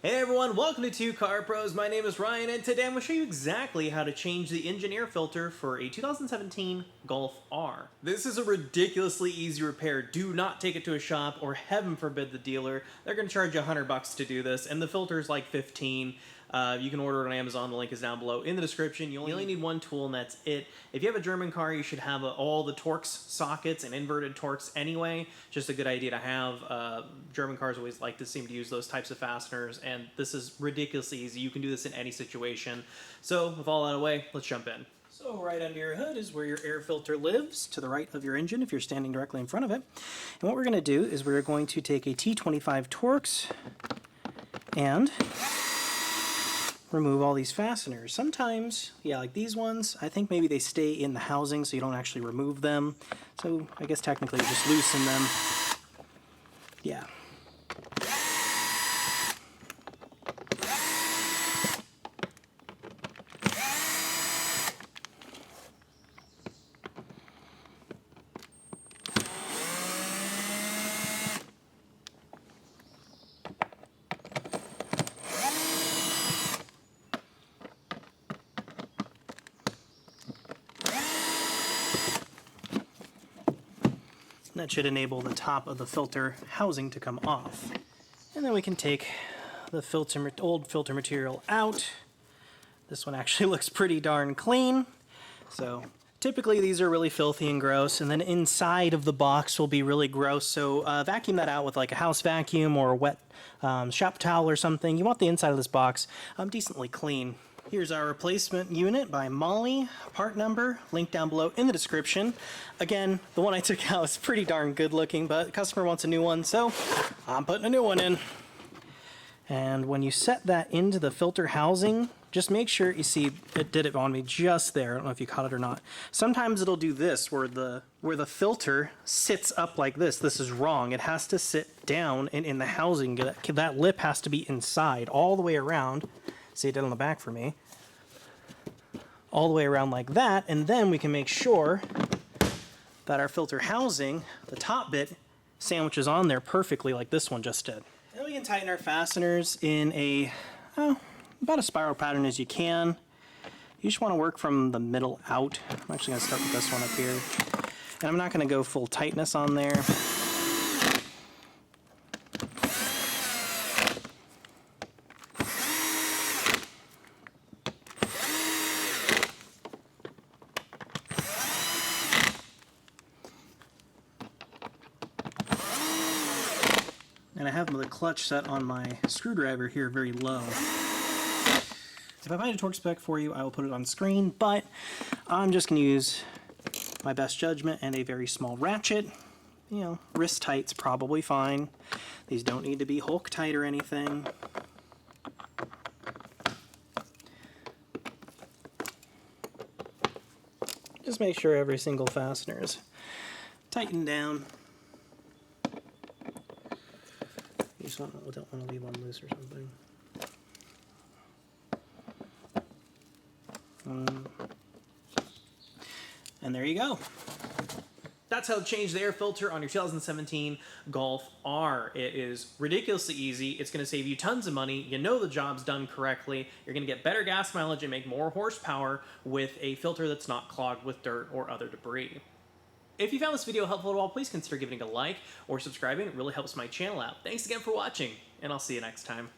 Hey everyone, welcome to Two Car Pros. My name is Ryan, and today I'm going to show you exactly how to change the engine air filter for a 2017 Golf R. This is a ridiculously easy repair. Do not take it to a shop, or heaven forbid the dealer. They're going to charge you $100 to do this, and the filter is like $15. You can order it on Amazon. The link is down below in the description. You only need one tool, and that's it. If you have a German car, you should have all the Torx sockets and inverted Torx anyway. Just a good idea to have. German cars always like to seem to use those types of fasteners, and this is ridiculously easy. You can do this in any situation. So with all that away, let's jump in. So right under your hood is where your air filter lives, to the right of your engine if you're standing directly in front of it. And what we're going to do is we're going to take a T25 Torx and remove all these fasteners. Sometimes, yeah, like these ones, I think maybe they stay in the housing so you don't actually remove them. So I guess technically you just loosen them. Yeah. That should enable the top of the filter housing to come off. And then we can take the old filter material out. This one actually looks pretty darn clean. So typically these are really filthy and gross, and then inside of the box will be really gross. So vacuum that out with like a house vacuum or a wet shop towel or something. You want the inside of this box decently clean. Here's our replacement unit by Molly, part number, link down below in the description. Again, the one I took out is pretty darn good looking, but the customer wants a new one, so I'm putting a new one in. And when you set that into the filter housing, just make sure, you see, it did it on me just there. I don't know if you caught it or not. Sometimes it'll do this, where the filter sits up like this. This is wrong. It has to sit down and in the housing. That lip has to be inside all the way around. See, it did on the back for me. All the way around like that, and then we can make sure that our filter housing, the top bit, sandwiches on there perfectly like this one just did. And we can tighten our fasteners in about a spiral pattern as you can. You just want to work from the middle out. I'm actually going to start with this one up here. And I'm not going to go full tightness on there. And I have the clutch set on my screwdriver here very low. If I find a torque spec for you, I will put it on screen, but I'm just going to use my best judgment and a very small ratchet. You know, wrist tight's probably fine. These don't need to be Hulk tight or anything. Just make sure every single fastener is tightened down. You just don't want to leave one loose or something. And there you go. That's how to change the air filter on your 2017 Golf R. It is ridiculously easy. It's going to save you tons of money. You know the job's done correctly. You're going to get better gas mileage and make more horsepower with a filter that's not clogged with dirt or other debris. If you found this video helpful at all, please consider giving it a like or subscribing. It really helps my channel out. Thanks again for watching, and I'll see you next time.